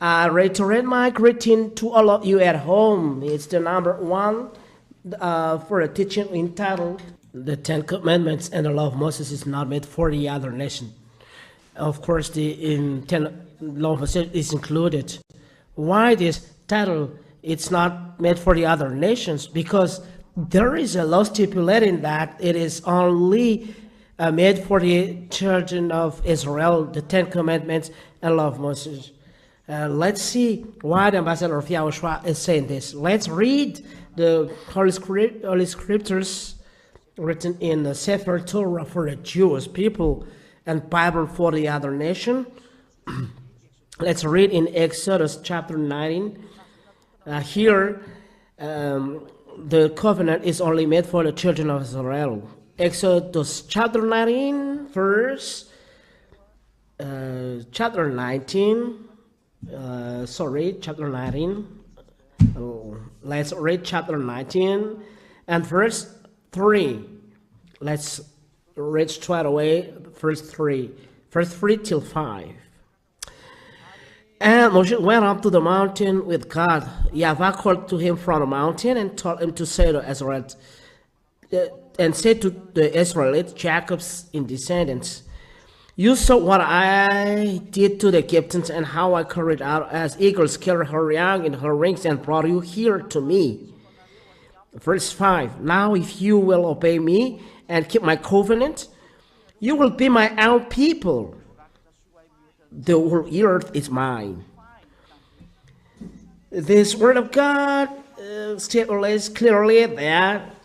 I reiterate my greeting to all of you at home. It's the number one for a teaching entitled The Ten Commandments and the Law of Moses is not made for the other nation. Of course, the Ten Law of Moses is included. Why this title? It's not made for the other nations because there is a law stipulating that it is only made for the children of Israel, the Ten Commandments and Law of Moses. Let's see why the ambassador of YAHOSHUAH is saying this. Let's read the Holy Scriptures written in the Sefer Torah for the Jewish people and Bible for the other nation. Let's read in Exodus chapter 19. Here, the covenant is only made for the children of Israel. Exodus chapter 19, verse chapter 19. Chapter 19. Let's read chapter 19 and verse 3. Let's read straight away verse 3 till 5. And Moshe went up to the mountain with God. Yahweh called to him from the mountain and told him to say to Israel, and said to the Israelites, Jacob's descendants, you saw what I did to the Egyptians and how I carried out as eagles carry her young in her wings and brought you here to me. Verse 5, now if you will obey me and keep my covenant, you will be my own people. The whole earth is mine. This word of God stipulates clearly that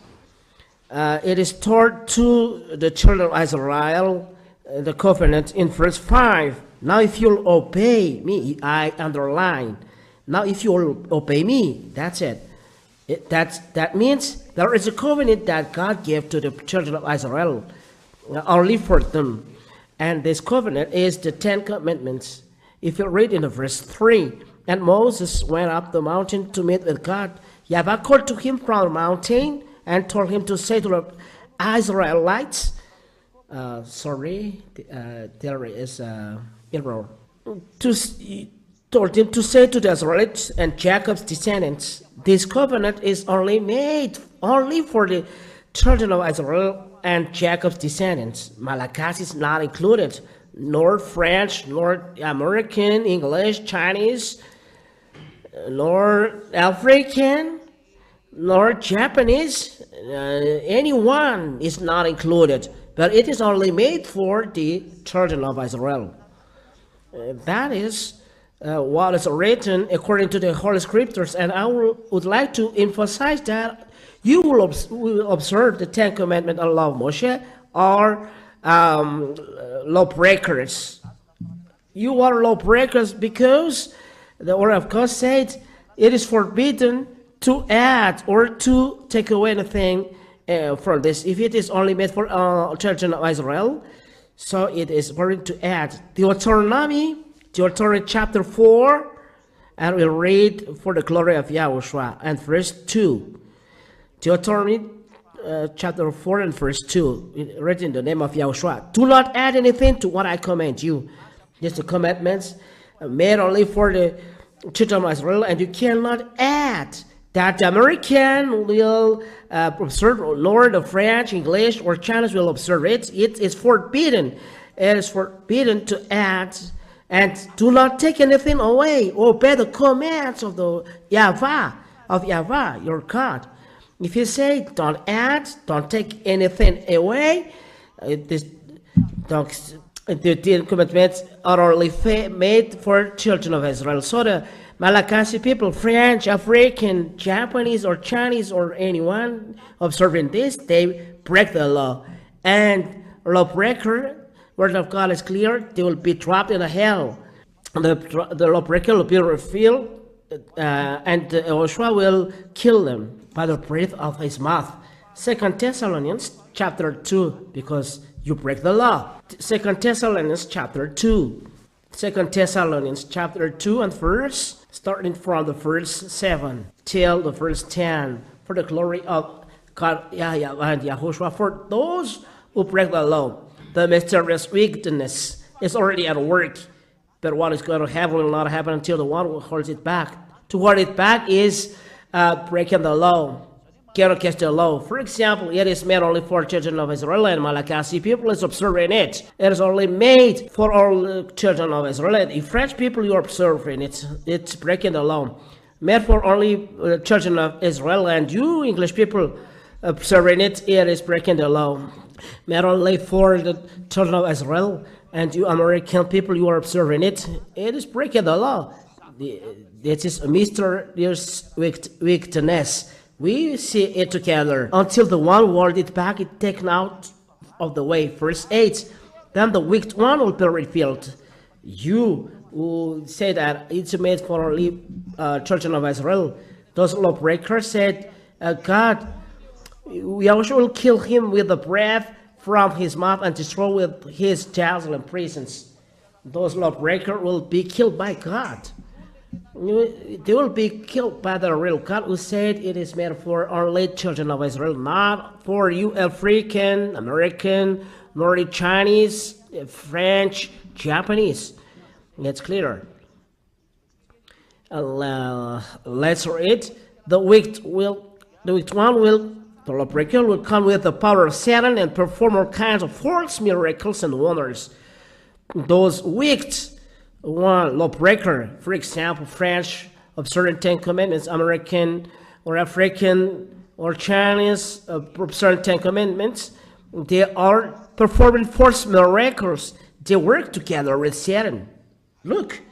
it is taught to the children of Israel, the covenant in verse 5. Now if you'll obey me, I underline. Now if you'll obey me, that's it. That means there is a covenant that God gave to the children of Israel, only for them. And this covenant is the Ten Commandments. If you read in the verse 3, and Moses went up the mountain to meet with God. Yahweh called to him from the mountain and told him to say to the Israelites, there is an error. Told him to say to the Israelites and Jacob's descendants, this covenant is only made only for the children of Israel and Jacob's descendants. Malachi is not included, nor French, nor American, English, Chinese, nor African, nor Japanese. Anyone is not included, but it is only made for the children of Israel. That is what is written according to the Holy Scriptures, and I would like to emphasize that you will observe the Ten Commandments and Law of Moshe are lawbreakers. You are lawbreakers because the Word of God said it is forbidden to add or to take away anything from this. If it is only made for children of Israel, so it is forbidden to add. Deuteronomy chapter 4, and we'll read for the glory of YAHOSHUAH, and verse 2. Deuteronomy chapter 4 and verse 2, written in the name of YAHOSHUAH. Do not add anything to what I command you. Just the commandments made only for the children of Israel, and you cannot add. That the American will observe, nor the French, English, or Chinese will observe it. It is forbidden. It is forbidden to add, and do not take anything away. Obey the commands of the Yahweh, your God. If you say, don't add, don't take anything away, the Ten Commandments are only made for children of Israel. So the Malachi people, French, African, Japanese, or Chinese, or anyone observing this, they break the law. And lawbreaker, word of God is clear, they will be dropped in the hell. The lawbreaker will be revealed, and YAHOSHUAH will kill them by the breath of his mouth. 2 Thessalonians chapter 2, because you break the law. 2 Thessalonians chapter 2. 2 Thessalonians chapter 2 and verse, starting from the verse 7 till the verse 10. For the glory of God and YAHOSHUAH, for those who break the law, the mysterious wickedness is already at work. But what is going to happen will not happen until the one who holds it back. To hold it back is breaking the law, cannot catch the law. For example, it is made only for children of Israel, and Malagasy people is observing it. It is only made for all children of Israel. And if French people you are observing it, it's breaking the law. Made for only children of Israel, and you English people observing it, it is breaking the law. Made only for the children of Israel, and you American people you are observing it, it is breaking the law. It is a mysterious wickedness. We see it together until the one who holds it back is taken out of the way. Verse 8, then the wicked one will be revealed. You who say that it's made for only children of Israel, those lawbreakers said, God, YAHOSHUAH will kill him with the breath from his mouth and destroy with his javelin prisons. Those lawbreakers will be killed by God. They will be killed by the real God who said it is made for only children of Israel, not for you African, American, nor the Chinese, French, Japanese. It's clear. Let's read. The wicked one will, the lawbreaker will come with the power of Satan and perform all kinds of false miracles and wonders. Those wicked one lawbreaker, for example, French, observing 10 commandments, American or African or Chinese, observing 10 commandments, they are performing false miracles. They work together with Satan. Look,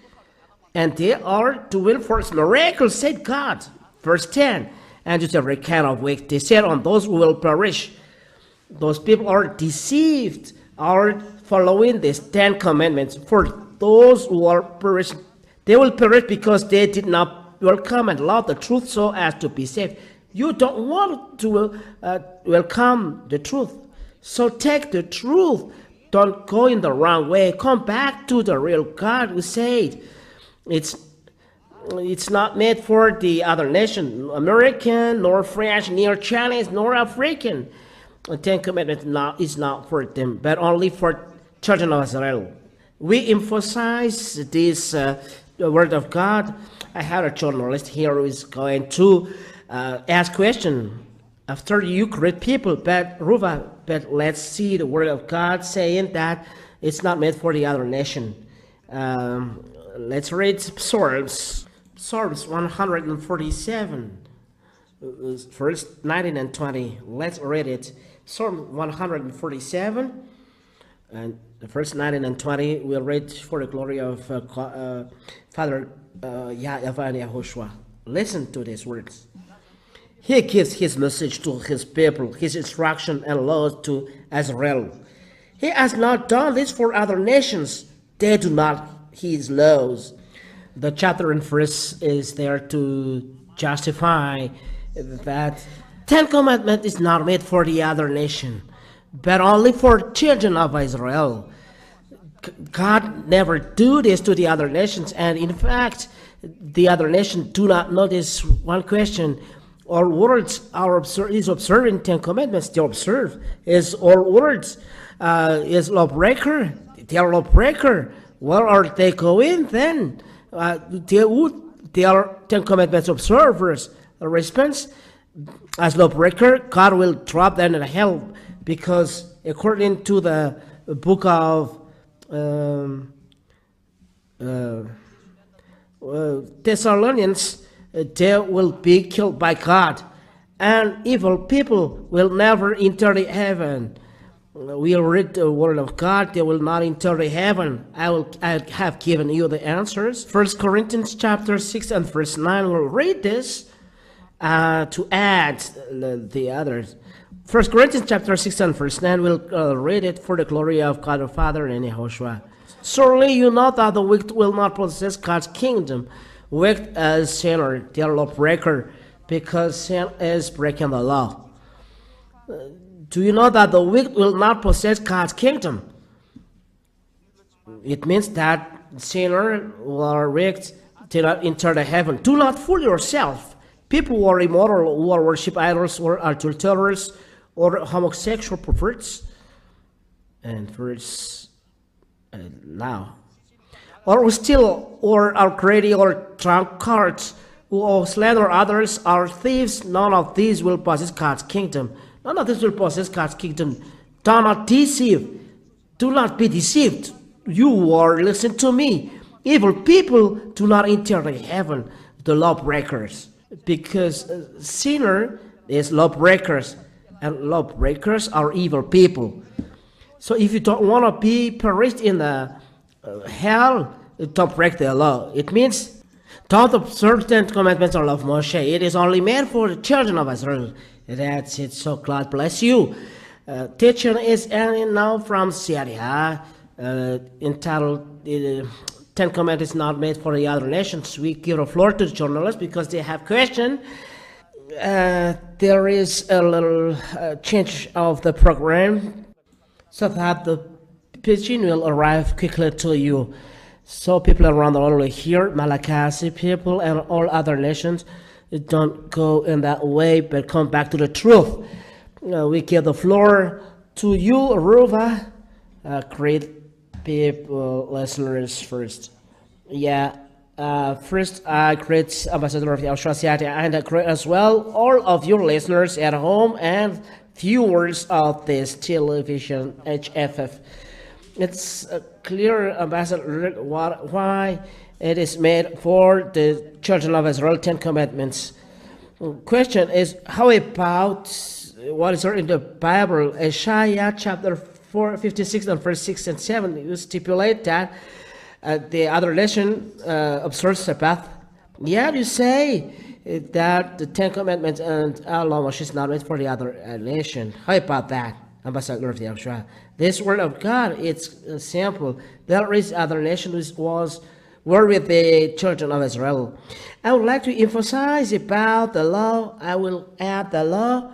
and they are doing false miracles, said God. Verse 10, and just every kind of wicked they said on those who will perish. Those people are deceived, are following these 10 commandments. For those who are perished, they will perish because they did not welcome and love the truth so as to be saved. You don't want to welcome the truth, so take the truth. Don't go in the wrong way. Come back to the real God who said it's not made for the other nation, American, nor French, nor Chinese, nor African. The 10 Commandments is not for them, but only for children of Israel. We emphasize this word of God. I have a journalist here who is going to ask question after you correct people, but let's see the word of God saying that it's not made for the other nation. Let's read Psalms 147, verse 19 and 20. Let's read it. Psalm 147, and verse 19 and 20. We'll read for the glory of Father YAHOSHUAH and YAHOSHUAH. Listen to these words. He gives his message to his people, his instruction and laws to Israel. He has not done this for other nations. They do not his laws. The chapter and verse is there to justify that 10 Commandments is not made for the other nation, but only for children of Israel. God never do this to the other nations, and in fact, the other nations do not know this one question. All words is observing 10 Commandments. They observe. Is all words is lawbreaker? They are lawbreaker. Where are they going then? They are 10 Commandments observers. The response, as lawbreaker, God will drop them in hell, because according to the book of Thessalonians, they will be killed by God, and evil people will never enter the heaven. We'll read the word of God. They will not enter the heaven. I have given you the answers. 1 Corinthians chapter 6 and verse 9. We'll read this to add the others. 1 Corinthians chapter 6 and verse 9. We'll read it for the glory of God the Father and YAHOSHUAH. Surely you know that the wicked will not possess God's kingdom. Wicked as sinner, they are lawbreaker, because sin is breaking the law. Do you know that the wicked will not possess God's kingdom? It means that sinner or wicked did not enter the heaven. Do not fool yourself. People who are immoral, who are worship idols, or adulterers, or homosexual perverts. And verse now. or who steal, or are greedy, or drunkards, who slander others, are thieves, none of these will possess God's kingdom. None of these will possess God's kingdom. Do not deceive. Do not be deceived. You are, listen to me. Evil people do not enter heaven, the lawbreakers, because sinner is lawbreakers, and lawbreakers are evil people. So if you don't want to be perished in the hell, don't break the law. It means don't observe the commandments of Moshe. It is only meant for the children of Israel. That's it. So God bless you. Teaching is ending now from Syria, entitled Ten Commandments Not Made for the Other Nations. We give the floor to the journalists because they have questions. There is a little change of the program so that the pigeon will arrive quickly to you. So people around the world will hear Malagasy people and all other nations don't go in that way, but come back to the truth. We give the floor to you, Aruba. Great people, listeners first. First, great Ambassador of YAHOSHUAH, and great as well all of your listeners at home and viewers of this television HFF. It's clear, Ambassador, why it is made for the children of Israel, 10 Commandments. Question is, how about what is written in the Bible? Isaiah chapter 4:56 and verse 6 and 7, you stipulate that the other nation observes Sabbath. Yet you say that the 10 Commandments and law is not made for the other nation. How about that, Ambassador of YAHOSHUAH? This word of God, it's simple. There is other nation which were with the children of Israel. I would like to emphasize about the law. I will add the law.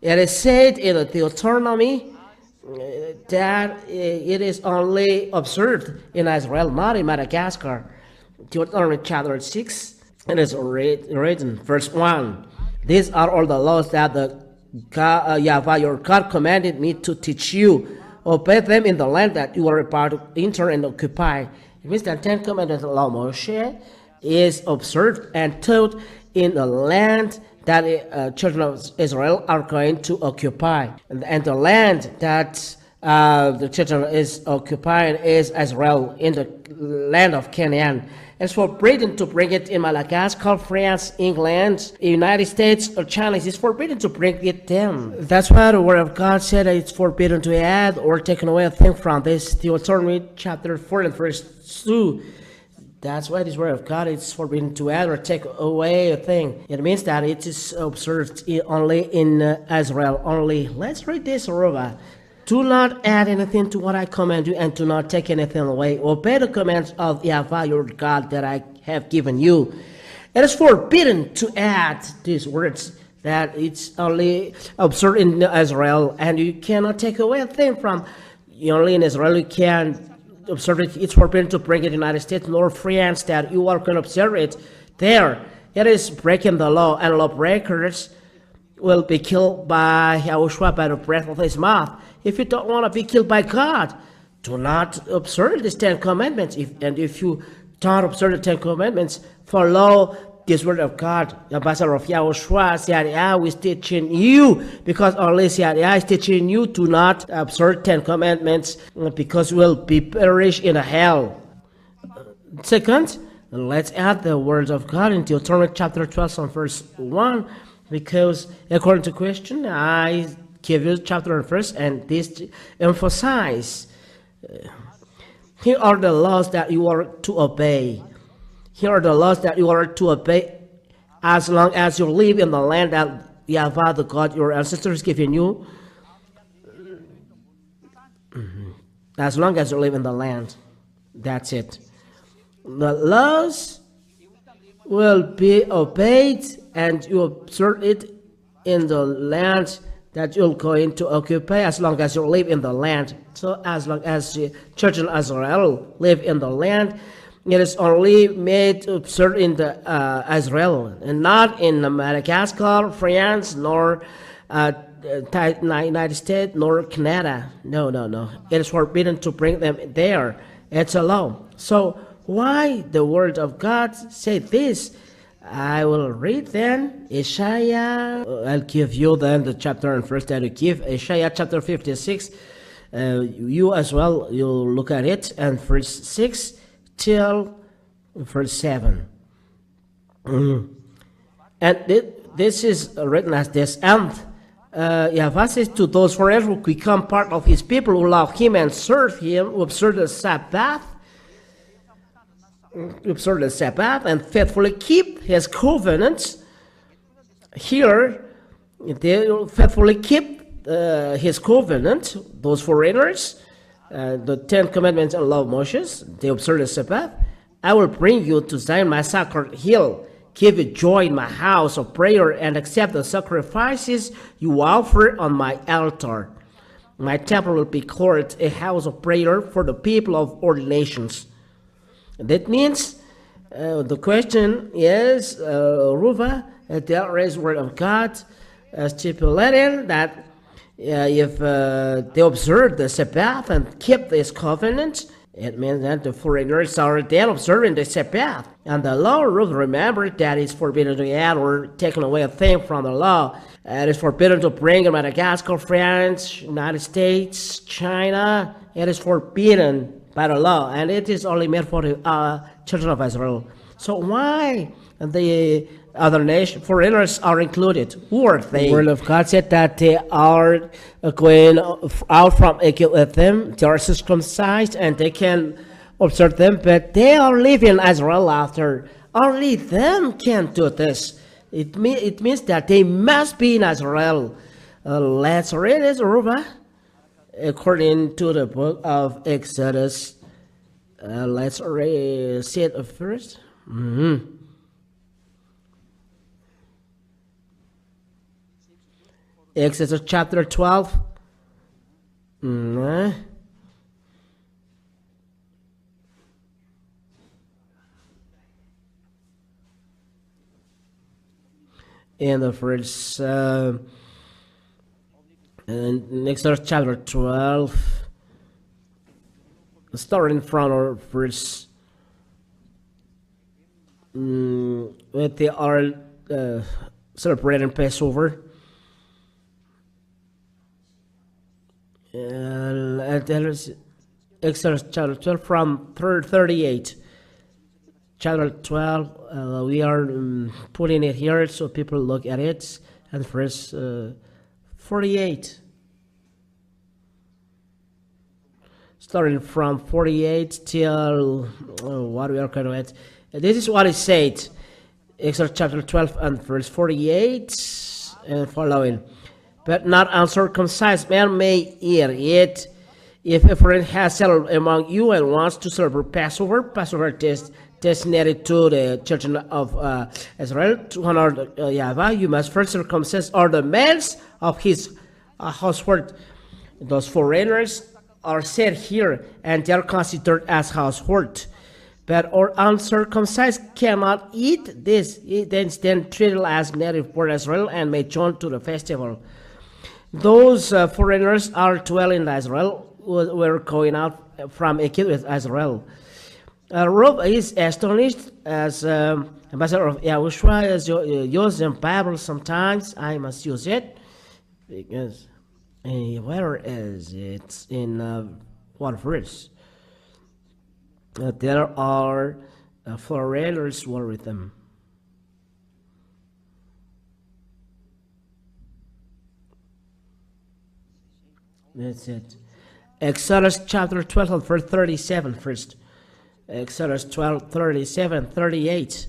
It is said in the Deuteronomy that it is only observed in Israel, not in Madagascar. Deuteronomy chapter 6, it is written, verse 1. These are all the laws that the Yahweh your God commanded me to teach you. Obey them in the land that you are about to enter and occupy. It means that 10 Commandments of law Moshe is observed and taught in the land that children of Israel are going to occupy. And the land that the children is occupying is Israel, in the land of Canaan. It's forbidden to bring it in Madagascar, France, England, United States, or China. It's forbidden to bring it them. That's why the word of God said that it's forbidden to add or take away a thing from this. Deuteronomy chapter 4 and verse 2. That's why this word of God is forbidden to add or take away a thing. It means that it is observed only in Israel only. Let's read this, Aruba. Do not add anything to what I command you, and do not take anything away. Obey the commands of Yahweh your God that I have given you. It is forbidden to add these words, that it's only observed in Israel, and you cannot take away a thing from only in Israel. You can observe it. It's forbidden to bring it in the United States nor France, that you are going to observe it there. It is breaking the law, and lawbreakers will be killed by YAHOSHUAH by the breath of his mouth. If you don't want to be killed by God, do not observe these 10 Commandments. If you don't observe the 10 Commandments, follow this word of God. The Ambassador of YAHOSHUAH, Syria, is teaching you, because only Syria is teaching you to not observe 10 Commandments, because you will be perished in a hell. Second, let's add the words of God in Deuteronomy chapter 12 and verse 1, because according to question, I give you chapter and verse, and this emphasize. Here are the laws that you are to obey. Here are the laws that you are to obey as long as you live in the land that Yahweh, the God your ancestors given you. As long as you live in the land. That's it. The laws will be obeyed, and you observe it in the land that you're going to occupy, as long as you live in the land. So as long as the children of Israel live in the land, it is only made observed in the Israel, and not in Madagascar, France, nor United States, nor Canada. No. It is forbidden to bring them there. It's a law. So why the word of God said this. I will read then Isaiah. I'll give you then the chapter and verse that you give. Isaiah chapter 56. You as well, you'll look at it, and verse 6 till verse 7. And this is written as this. And Yahweh says to those forever who become part of his people, who love him and serve him, who observe the Sabbath, and faithfully keep his covenants. Here, they faithfully keep his covenant, those foreigners, the 10 commandments and law of Moses, they observe the Sabbath. I will bring you to Zion, my sacred hill, give you joy in my house of prayer, and accept the sacrifices you offer on my altar. My temple will be called a house of prayer for the people of all nations. That means the question is, Ruva, there is word of God stipulating that if they observe the Sabbath and keep this covenant, it means that the foreigners are then observing the Sabbath. And the law, remember that it's forbidden to add or take away a thing from the law. It is forbidden to bring in Madagascar, France, United States, China. It is forbidden by the law, and it is only meant for the children of Israel. So why the other nation foreigners are included? Who are they? The word of God said that they are going out from Egypt with them. They are circumcised and they can observe them, but they are living in Israel after. Only them can do this. It means that they must be in Israel. Let's read it, Ruba. According to the book of Exodus, let's see it first. Exodus chapter 12. In the first Exodus chapter 12, starting from our verse, when they are celebrating Passover. Exodus chapter 12 from 38. Chapter 12, we are putting it here so people look at it. And verse 48. Starting from 48 till what we are going to at. This is what it said. Exodus chapter 12 and verse 48 and following. But not uncircumcised man may eat it. If a friend has settled among you and wants to celebrate Passover is designated to the children of Israel to honor Yahweh, you must first circumcise all the males of his household. Those foreigners are said here, and they are considered as household. But all uncircumcised cannot eat this. They instead treated as native born Israel and may join to the festival. Those foreigners are dwelling in Israel, were going out from Egypt with Israel. Rob is astonished as ambassador of YAHOSHUAH, as used in Bible sometimes. I must use it because where is it in what verse? There are foreigners who are with them. That's it. Exodus chapter 12 and verse 37 first. Exodus 12, 37, 38.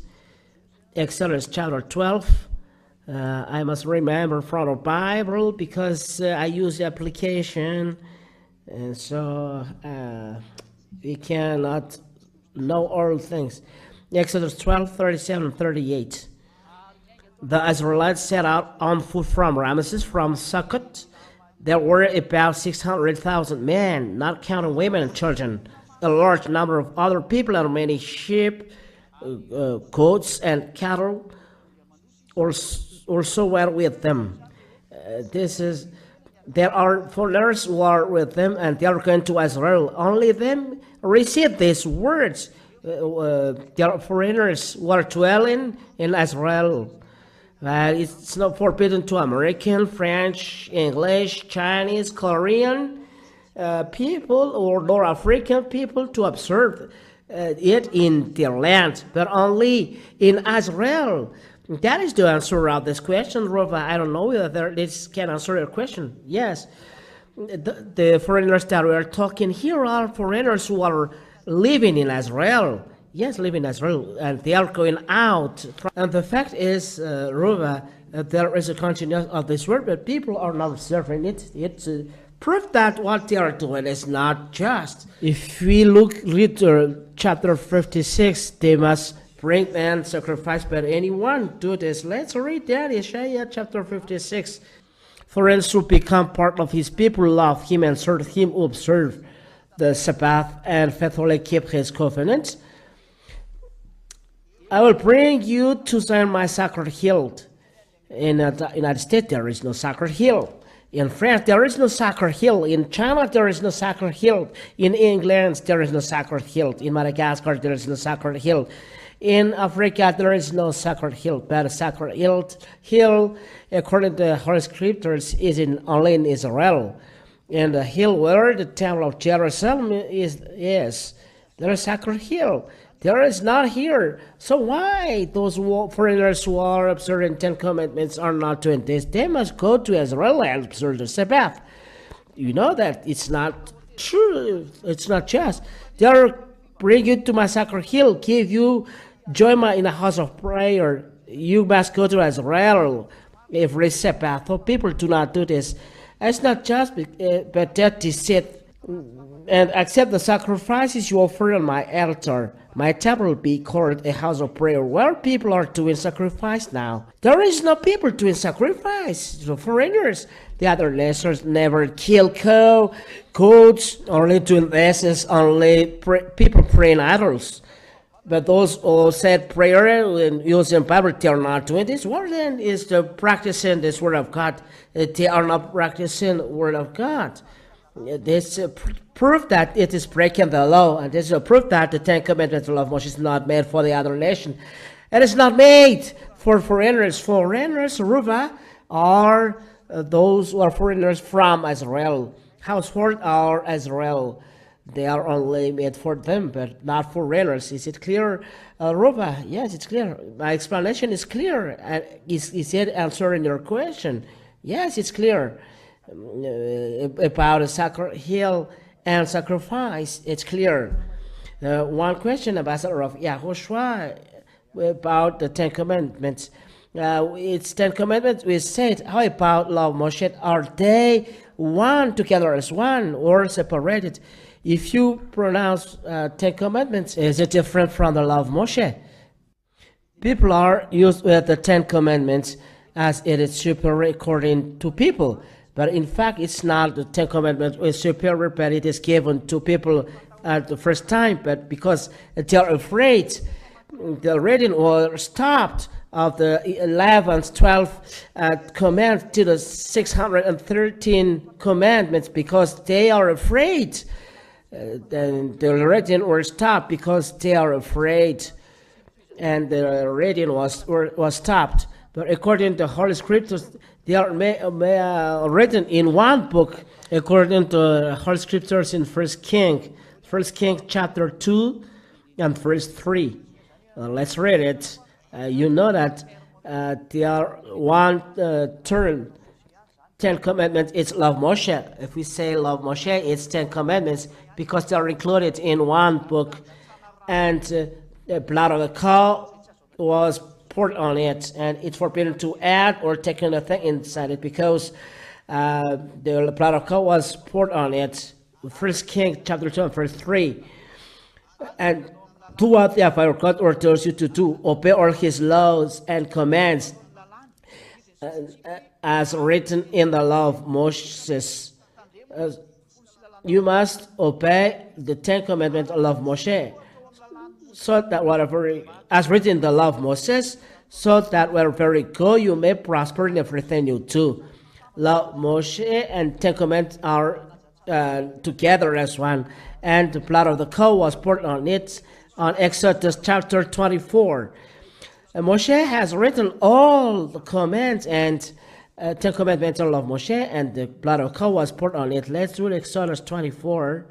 Exodus chapter 12. I must remember from the Bible because I use the application. And so we cannot know all things. Exodus 12, 37, 38. The Israelites set out on foot from Ramesses, from Sukkot. There were about 600,000 men, not counting women and children, a large number of other people, and many sheep, goats, and cattle also were with them. There are foreigners who are with them, and they are going to Israel. Only them receive these words. there are foreigners who are dwelling in Israel. It's not forbidden to American, French, English, Chinese, Korean people or North African people to observe it in their land, but only in Israel. That is the answer of this question, Rova. I don't know whether this can answer your question. Yes, the foreigners that we are talking here are foreigners who are living in Israel. Yes, living in Israel, and they are going out. And the fact is, Rova, there is a continuation of this word, but people are not observing it. It's proof that what they are doing is not just. If we read chapter 56, they must bring and sacrifice, but anyone do this. Let's read that, Isaiah chapter 56. Foreigners who become part of his people love him and serve him, who observe the Sabbath and faithfully keep his covenant. I will bring you to Zion, my sacred hill. In the United States, there is no sacred hill. In France, there is no sacred hill. In China, there is no sacred hill. In England, there is no sacred hill. In Madagascar, there is no sacred hill. In Africa, there is no sacred hill, but a sacred hill, according to the Holy Scriptures, is only in Israel. And the hill where the temple of Jerusalem is, there is a sacred hill. There is not here. So why those foreigners who are observing 10 Commandments are not doing this? They must go to Israel and observe the Sabbath. You know that it's not true. It's not just. They are bring you to my sacred hill, give you join me in a house of prayer. You must go to Israel every Sabbath. So people do not do this. It's not just, but that is said, and accept the sacrifices you offer on my altar. My temple will be called a house of prayer where people are doing sacrifice now. There is no people doing sacrifice. The foreigners, the other nations never kill goats, only doing this, only people praying idols. But those who said prayer and using Bible, they are not doing this. What then is the practicing this word of God? They are not practicing the word of God. This proof that it is breaking the law, and this is a proof that the 10 Commandments of Moshe is not made for the other nation. It is not made for foreigners. Foreigners, Ruva, are those who are foreigners from Israel. Household are Israel. They are only made for them, but not for foreigners. Is it clear, Ruva? Yes, it's clear. My explanation is clear. And is it answering your question? Yes, it's clear. About a sacred hill and sacrifice, it's clear. One question, Ambassador of YAHOSHUAH, about the 10 Commandments. It's 10 Commandments. We said, how about law of Moshe? Are they one together as one or separated? If you pronounce 10 Commandments, is it different from the law of Moshe? People are used with the 10 Commandments as it is superior according to people. But in fact, it's not the 10 Commandments is superior, but it is given to people at the first time. But because they are afraid, the reading was stopped of the 11th, 12th command to the 613 commandments because they are afraid. Then the reading was stopped because they are afraid, and the reading was stopped. But according to Holy Scriptures, they are written in one book, according to Holy Scriptures in 1 King chapter 2 and verse 3. Let's read it. You know that they are one term. 10 Commandments, it's love Moshe. If we say love Moshe, it's 10 Commandments because they are included in one book. And the blood of the cow was poured on it, and it's forbidden to add or take anything inside it because the blood of cow was poured on it. 1 King chapter 2 verse 3. And do what Yahweh God orders you to do, obey all his laws and commands as written in the law of Moses. You must obey the 10 Commandments of Moshe, so that whatever, as written in the law of Moses, so that wherever you go, you may prosper in everything you do. Law of Moshe and 10 Commandments are together as one, and the blood of the cow was poured on it on Exodus chapter 24. Moshe has written all the commands and Ten Commandments of Moshe, and the blood of cow was poured on it. Let's read Exodus 24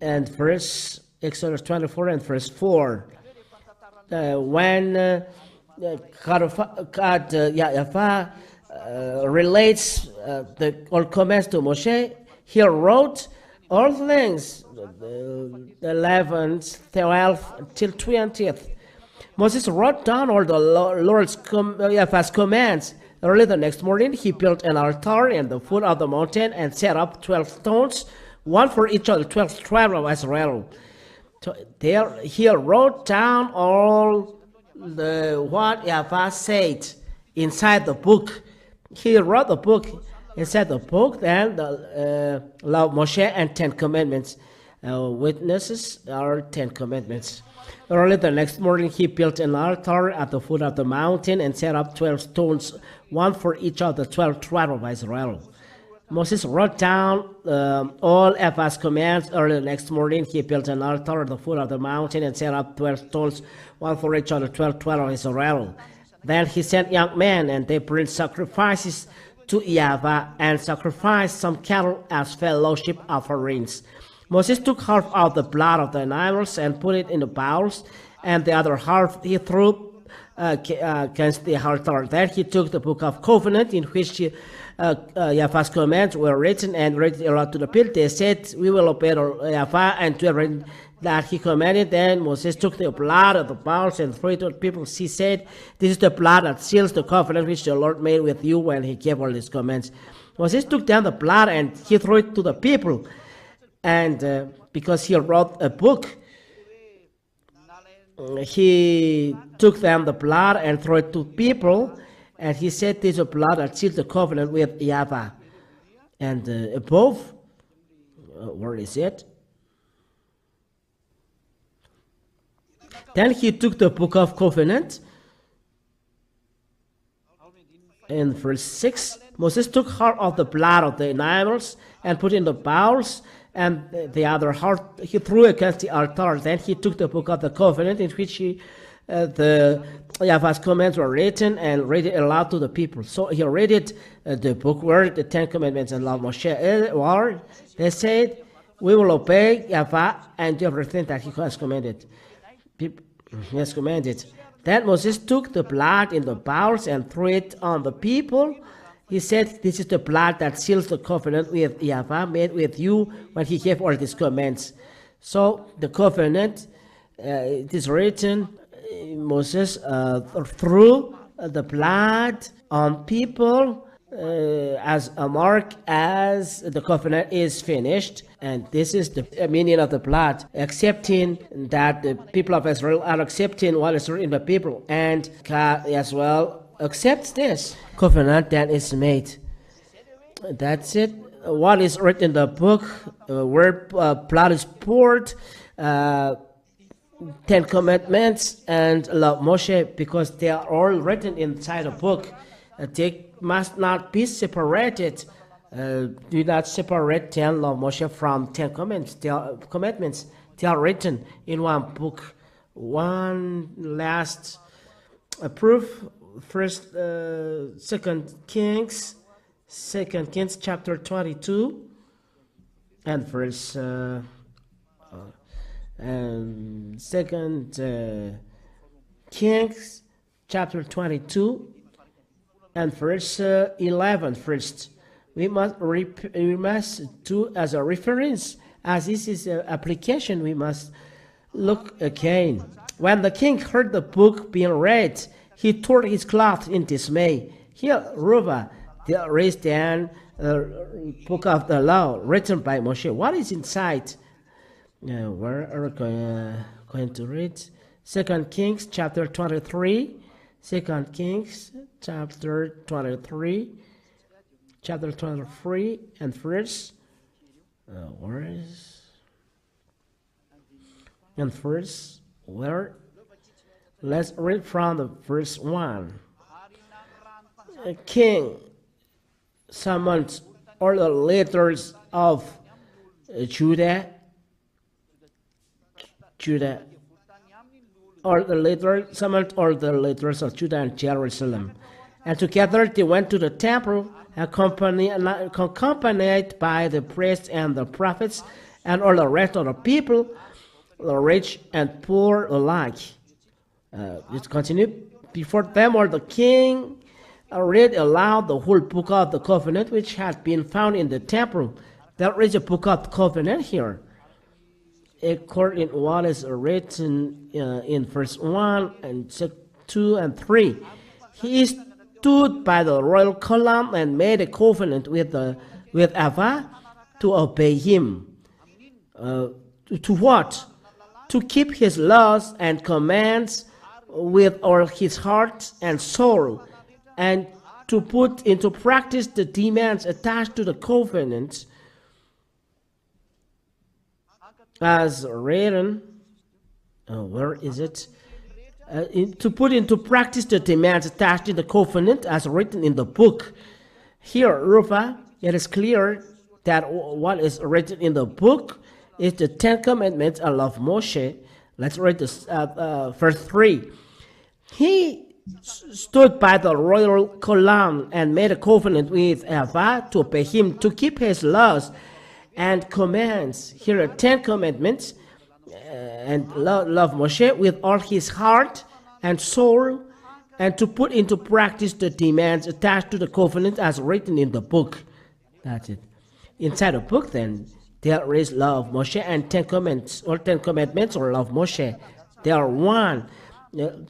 and Exodus 24 and verse 4. When Yahweh relates the all commands to Moshe, he wrote all things, the 11th, 12th, till 20th. Moses wrote down all the Lord's commands. Early the next morning, he built an altar in the foot of the mountain and set up 12 stones, one for each of the 12 tribes of Israel. So there, he wrote down all what Yahweh said inside the book. He wrote the book inside the book, and the law of Moshe and 10 commandments. Witnesses are 10 commandments. Early the next morning, he built an altar at the foot of the mountain and set up 12 stones, one for each of the 12 tribes of Israel. Moses wrote down all Yahweh's commands. Early the next morning, he built an altar at the foot of the mountain and set up 12 stones, one for each of the 12 tribes of Israel. Then he sent young men, and they bring sacrifices to Yahweh and sacrificed some cattle as fellowship offerings. Moses took half of the blood of the animals and put it in the bowls, and the other half he threw against the altar. Then he took the book of covenant, in which Yahweh's commands were written, and read it aloud to the people. They said, "We will obey Yahweh and do everything that he commanded." Then Moses took the blood of the bowls and threw it to the people. He said, "This is the blood that seals the covenant which the Lord made with you when he gave all his commands." Moses took down the blood and he threw it to the people. And because he wrote a book, he took down the blood and threw it to people. And he said, "This is the blood that seals the covenant with Yahweh." And above, where is it? Then he took the book of covenant. In verse 6, Moses took half of the blood of the animals and put in the bowls, and the other half he threw against the altar. Then he took the book of the covenant, in which the Yahweh's commands were written, and read it aloud to the people. So he read it, the book where the 10 commandments and law of Moshe were. They said, "We will obey Yahweh and do everything that he has commanded." He has commanded. Then Moses took the blood in the bowls and threw it on the people. He said, "This is the blood that seals the covenant with Yahweh made with you when he gave all these commands." So the covenant, it is written, Moses threw the blood on people as a mark as the covenant is finished. And this is the meaning of the blood, accepting that the people of Israel are accepting what is written in the people, and God as well accepts this covenant that is made. That's it. What is written in the book, where blood is poured, 10 commandments and law of Moshe, because they are all written inside a book. They must not be separated. Do not separate 10 law of Moshe from 10 commandments. They are written in one book. One last proof. Second Kings chapter 22 and verse Second Kings chapter 22 and verse 11 first. We must do as a reference, as this is an application. We must look again. When the king heard the book being read, he tore his cloth in dismay. Here, Ruva, the raised down book of the law written by Moshe. What is inside? Where are we going to read? 2 Kings chapter 23. 2 Kings chapter 23. Chapter 23 and verse. Where is? And verse where? Let's read from the verse 1. A king summoned all the leaders of Judah Judah, or the later Summit, or the leaders of Judah and Jerusalem. And together they went to the temple, accompanied by the priests and the prophets, and all the rest of the people, the rich and poor alike. Let's continue. Before them, or the king read aloud the whole book of the covenant, which had been found in the temple. There is a book of the covenant here, according to what is written in verse 1 and 2 and 3. He stood by the royal column and made a covenant with Ava to obey him. To what? To keep his laws and commands with all his heart and soul, and to put into practice the demands attached to the covenant, as written. Where is it? To put into practice the demands attached to the covenant as written in the book. Here, Rufa, it is clear that what is written in the book is the Ten Commandments of Moshe. Let's read this, verse 3. He stood by the royal column and made a covenant with Ava to obey him, to keep his laws and commands. Here are 10 commandments, and love Moshe with all his heart and soul, and to put into practice the demands attached to the covenant as written in the book. That's it. Inside the book, then, there is love Moshe and 10 commandments, or 10 commandments, or love Moshe. They are one.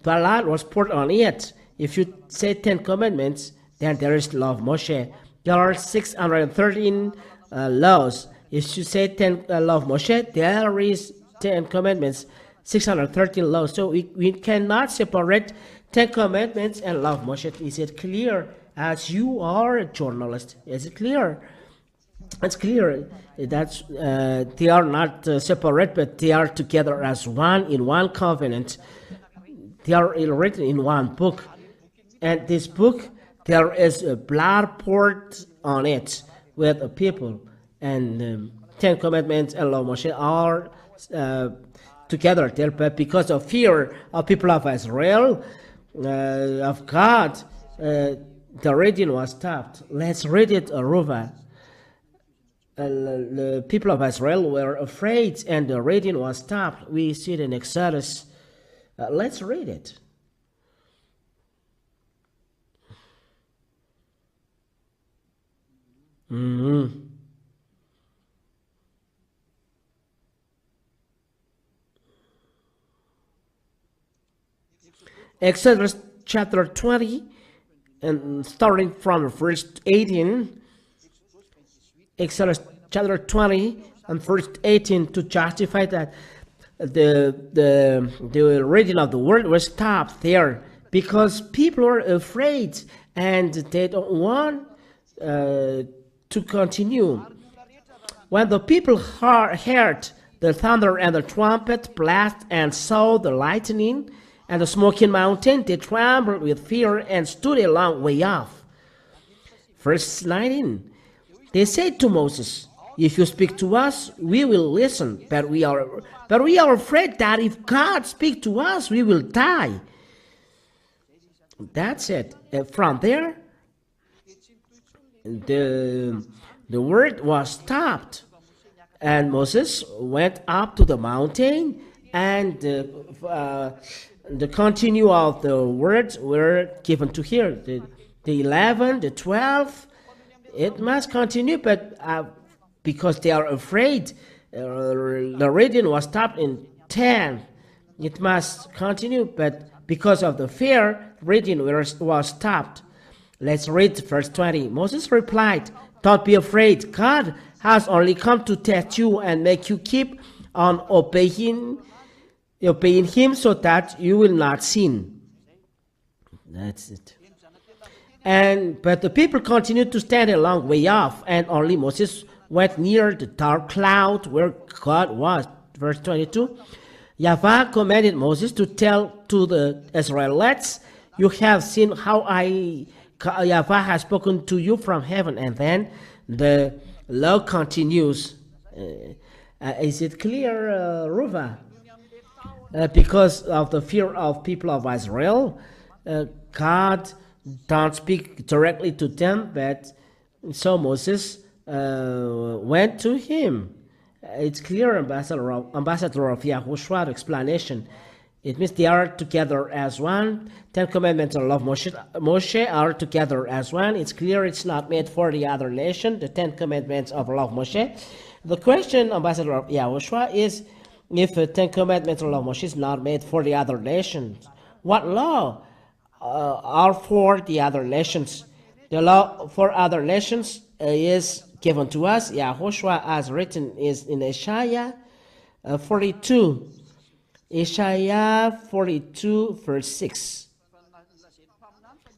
Blood was poured on it. If you say 10 commandments, then there is love Moshe. There are 613 laws. If you say 10 love Moshe, there is 10 commandments, 613 laws. So we cannot separate 10 commandments and love Moshe. Is it clear? As you are a journalist, is it clear? It's clear that they are not separate, but they are together as one in one covenant. They are written in one book. And this book, there is a blood poured on it with the people. And 10 commandments and law Moshe are together there. But because of fear of people of Israel, of God, the reading was stopped. Let's read it, Ruva. The people of Israel were afraid and the reading was stopped. We see it in Exodus. Let's read it. Exodus chapter 20, and starting from verse 18. Exodus chapter 20 and verse 18, to justify that the reading of the word was stopped there because people are afraid and they don't want to continue. When the people heard the thunder and the trumpet blast and saw the lightning and the smoking mountain, they trembled with fear and stood a long way off. Verse 19. They said to Moses, "If you speak to us, we will listen. But we are afraid that if God speaks to us, we will die." That's it. From there, the word was stopped, and Moses went up to the mountain, and the continue of the words were given to hear. The 11, the 12. It must continue, but because they are afraid, the reading was stopped in 10. It must continue, but because of the fear, reading was stopped. Let's read verse 20. Moses replied, "Don't be afraid. God has only come to test you and make you keep on obeying him so that you will not sin." That's it. But the people continued to stand a long way off, and only Moses went near the dark cloud where God was. Verse 22. Yahweh commanded Moses to tell to the Israelites, "You have seen how Yahweh has spoken to you from heaven." And then the law continues. Is it clear, Ruva? Because of the fear of people of Israel, God don't speak directly to them, but so Moses went to him. It's clear, ambassador of Yahushua explanation. It means they are together as one. 10 Commandments of Moshe are together as one. It's clear it's not made for the other nation, the 10 Commandments of law of Moshe. The question, ambassador of Yahushua, is if the 10 Commandments of law of Moshe is not made for the other nations, what law are for the other nations? The law for other nations is given to us. Yahushua, as written, is in Isaiah 42. Isaiah 42, verse 6.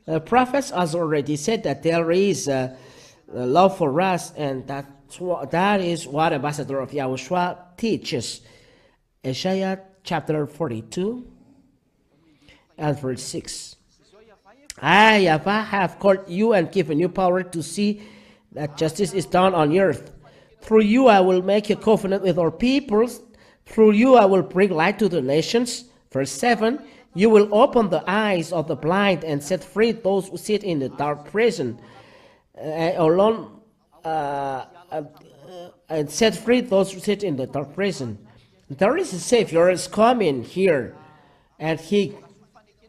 The prophets has already said that there is a law for us, and that is what ambassador of Yahushua teaches. Isaiah chapter 42 and verse 6. I, Yahweh, have called you and given you power to see that justice is done on earth. Through you I will make a covenant with our peoples. Through you I will bring light to the nations. Verse 7. You will open the eyes of the blind and set free those who sit in the dark prison. And set free those who sit in the dark prison. There is a Savior is coming here, and he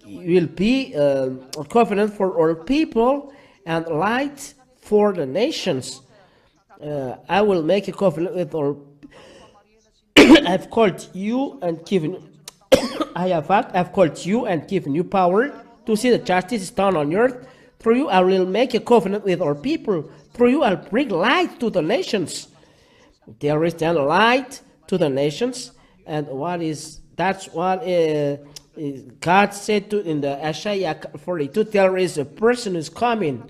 will be a covenant for all people and light for the nations. I will make a covenant with all. I've called you and given. I've called you and given you power to see that justice is done on earth. Through you I will make a covenant with our people. Through you I'll bring light to the nations. There is then light to the nations, and that's what God said in the Isaiah 42. There is a person who's coming.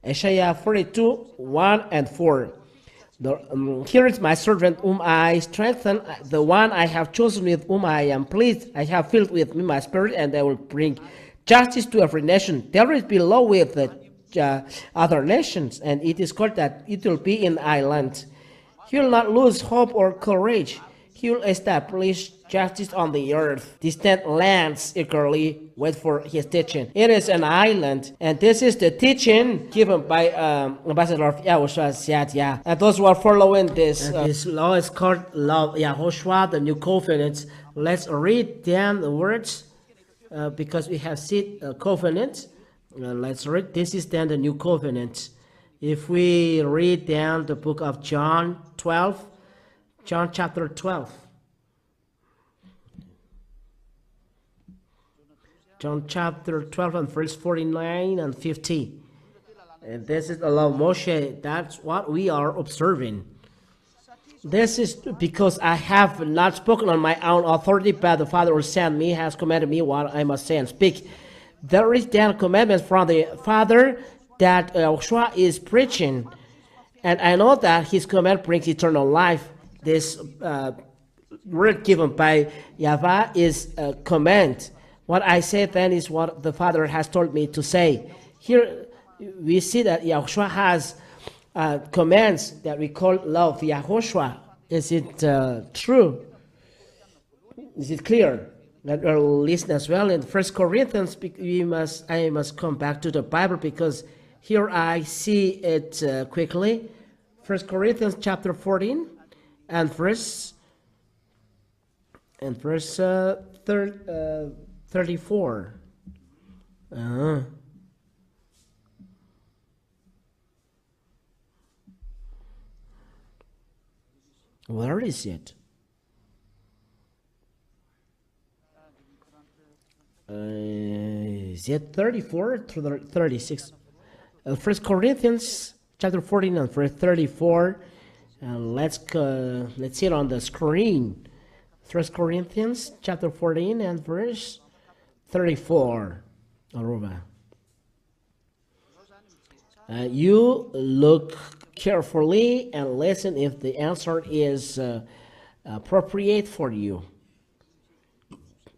Isaiah 42, 1 and 4. Here is my servant whom I strengthen, the one I have chosen with whom I am pleased. I have filled with me my spirit, and I will bring justice to every nation. There is below with the other nations, and it is called that it will be in island. He will not lose hope or courage. He will establish justice on the earth. Distant lands eagerly wait for his teaching. It is an island, and this is the teaching given by Ambassador of Yahushua. And those who are following this law is called Law of Yahushua, the New Covenant. Let's read down the words because we have seen a covenant. Let's read. This is then the New Covenant. If we read down the book of John 12, John chapter 12. John chapter 12 and verse 49 and 50. And this is the law of Moshe. That's what we are observing. This is because I have not spoken on my own authority, but the Father who sent me has commanded me what I must say and speak. There is then commandments from the Father that YAHOSHUAH is preaching. And I know that his command brings eternal life. This word given by Yahweh is a command. What I say then is what the Father has told me to say. Here we see that YAHOSHUAH has commands that we call law of YAHOSHUAH. Is it true? Is it clear? That we'll listen as well. In 1 Corinthians, I must come back to the Bible because here I see it quickly. 1 Corinthians chapter 14 and verse 34. Where is it? Is it 34 to 36? 1 Corinthians chapter 14 and verse 34. Let's see it on the screen. 1 Corinthians chapter 14 and verse 34. Aruba. You look carefully and listen if the answer is appropriate for you.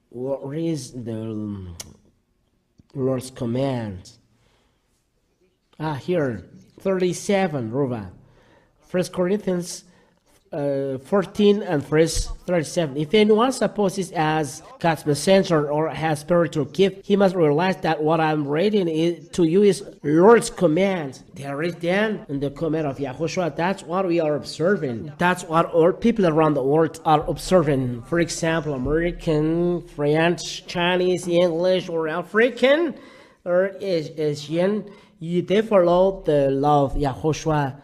What is the Lord's command? Here, 37, Ruva. 1 Corinthians 14 and verse 37. If anyone supposes as God's messenger or has spiritual gift, he must realize that what I'm reading to you is Lord's command. There is then in the command of Yahushua. That's what we are observing. That's what all people around the world are observing. For example, American, French, Chinese, English, or African, or Asian, they follow the law of Yahushua.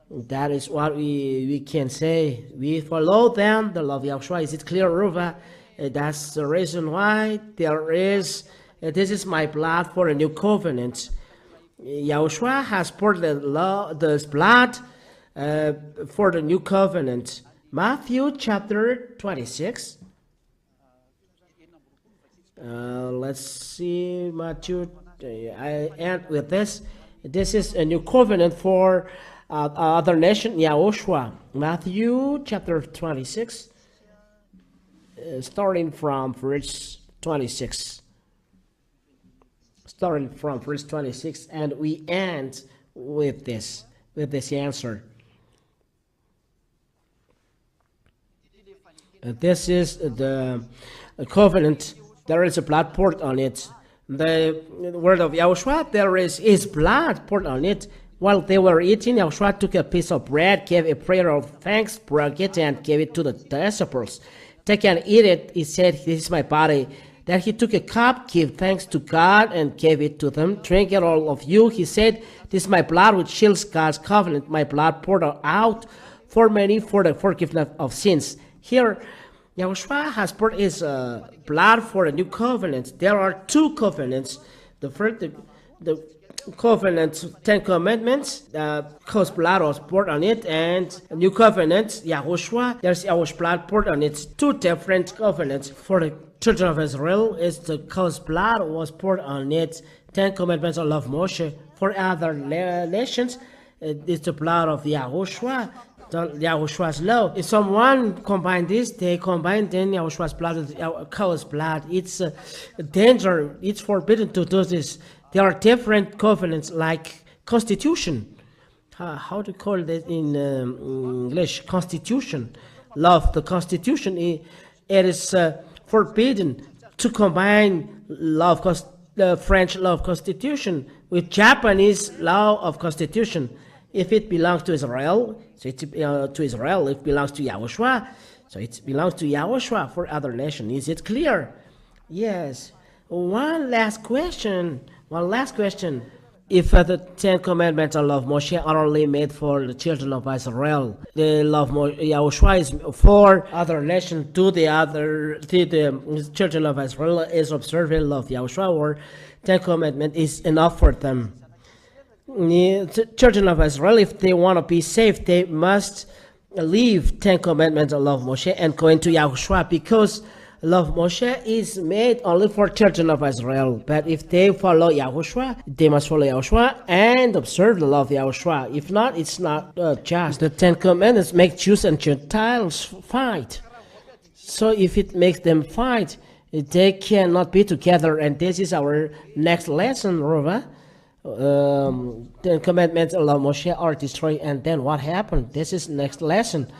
That is what we can say. We follow them, the law of Yahushua. Is it clear, Ruva? That's the reason why there is, this is my blood for a new covenant. Yahushua has poured the blood for the new covenant. Matthew chapter 26. Let's see, Matthew. I end with this. This is a new covenant for other nation, YAHOSHUAH. Matthew chapter 26, starting from verse 26. Starting from verse 26, and we end with this answer. This is the covenant. There is a blood poured on it. The word of Yahushua, there is his blood poured on it. While they were eating, Yahushua took a piece of bread, gave a prayer of thanks, broke it, and gave it to the disciples. Take and eat it, he said, this is my body. Then he took a cup, gave thanks to God, and gave it to them. Drink it, all of you, he said, this is my blood which shields God's covenant, my blood poured out for many for the forgiveness of sins. Here, Yahushua has poured his blood for a new covenant. There are two covenants. The first, the covenant, 10 commandments, God's blood was poured on it, and a new covenant, Yahushua, there's Yahushua blood poured on it. Two different covenants. For the children of Israel, is the God's blood was poured on it. 10 commandments of love Moshe. For other nations, it's the blood of Yahushua. Yahushua's law. If someone combine this, they combine then Yahushua's blood with God's blood. It's a danger. It's forbidden to do this. There are different covenants like constitution. How to call it in English? Constitution. Love the constitution. It is forbidden to combine the French law of constitution with Japanese law of constitution. If it belongs to Israel, so it's to Israel. If it belongs to Yahushua, so it belongs to Yahushua for other nations. Is it clear? Yes. One last question. If the 10 commandments of love Moshe are only made for the children of Israel, the love Yahushua is for other nations. The children of Israel is observing love Yahushua, or 10 commandments is enough for them. The children of Israel, if they want to be saved, they must leave 10 commandments of love Moshe and go into Yahushua, because love Moshe is made only for children of Israel. But if they follow Yahushua, they must follow Yahushua and observe the law of Yahushua. If not, it's not just. The 10 commandments make Jews and Gentiles fight. So if it makes them fight, they cannot be together. And this is our next lesson, Rova. 10 commandments of Moshe are destroyed, and then what happened? This is next lesson.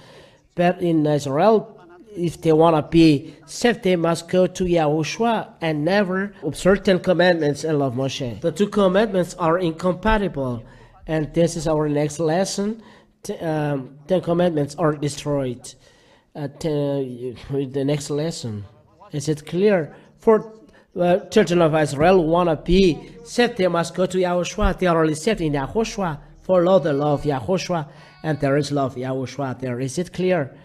But in Israel, if they want to be saved, they must go to Yahushua and never observe 10 commandments and love Moshe. The two commandments are incompatible, and this is our next lesson. 10 commandments are destroyed. The next lesson. Is it clear? For children of Israel want to be saved, they must go to Yahushua. They are only saved in Yahushua. Follow the law of Yahushua, and there is love of Yahushua there. Is it clear?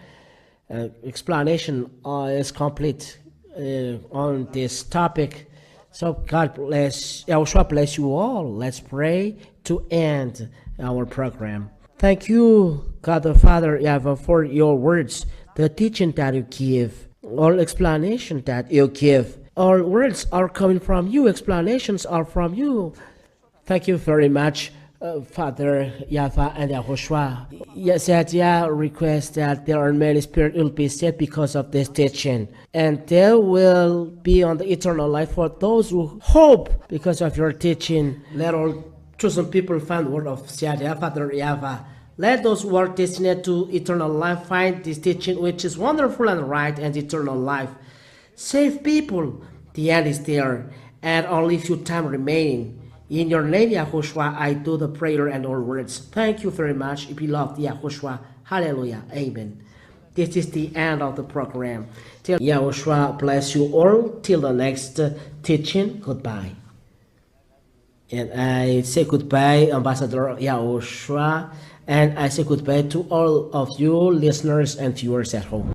Explanation is complete on this topic. So God bless, Yahushua bless you all. Let's pray to end our program. Thank you, God the Father, Yahweh, for your words, the teaching that you give, all explanation that you give. All words are coming from you, explanations are from you. Thank you very much, Father Yahweh and Yahushua. Yes, Yah request that there are many spirits will be saved because of this teaching, and there will be on the eternal life for those who hope because of your teaching. Let all chosen people find the word of Yah, Father Yahweh. Let those who are destined to eternal life find this teaching which is wonderful and right and eternal life. Save people, the end is there, and only few time remaining. In your name, Yahushua, I do the prayer and all words. Thank you very much, beloved Yahushua. Hallelujah. Amen. This is the end of the program. Till Yahushua bless you all. Till the next teaching. Goodbye. And I say goodbye, Ambassador Yahushua. And I say goodbye to all of you listeners and viewers at home.